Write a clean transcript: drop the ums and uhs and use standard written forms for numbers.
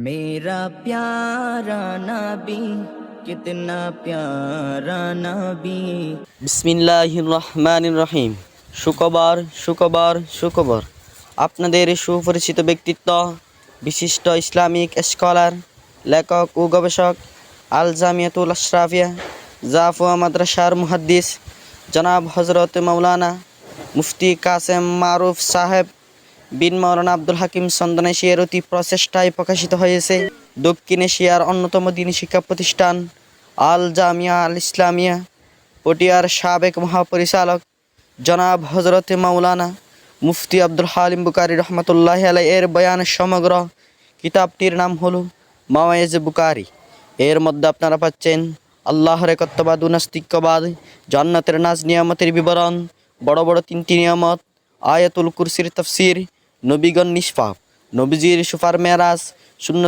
मेरा प्यारा नबी कितना प्यारा नबी। বিসমিল্লাহির রহমানির রহিম। শুক্রবার শুক্রবার শুক্রবার আপনাদের সুপরিচিত ব্যক্তিত্ব, বিশিষ্ট ইসলামিক স্কলার, লেখক ও গবেষক, আল জামিয়াতুল আশরাফিয়া জাফুয়া মাদ্রাসার মুহাদ্দিস জনাব হজরত মাওলানা মুফতি কাসেম মারুফ সাহেব বিন মাওলানা আব্দুল হাকিম সন্দানেশিয়ার অতি প্রচেষ্টায় প্রকাশিত হয়েছে দক্ষিণ এশিয়ার অন্যতম দ্বীনী শিক্ষা প্রতিষ্ঠান আল জামিয়া আল ইসলামিয়া পটিয়ার সাবেক মহাপরিচালক জনাব হজরত মাওলানা মুফতি আব্দুল হালিম বুকারি রহমতুল্লাহ আলাই এর বয়ান সমগ্র কিতাবটির নাম হলো মাওয়াইজ বুকারি। এর মধ্যে আপনারা পাচ্ছেন আল্লাহর একত্ববাদ ও নাস্তিক্যবাদ, জান্নাতের নাজ নিয়ামতের বিবরণ, বড় বড় তিনটি নিয়ামত, আয়াতুল কুরসির তাফসির, নবীগণ নিষ্পাপ, নবীজির সুফার মেরাজ,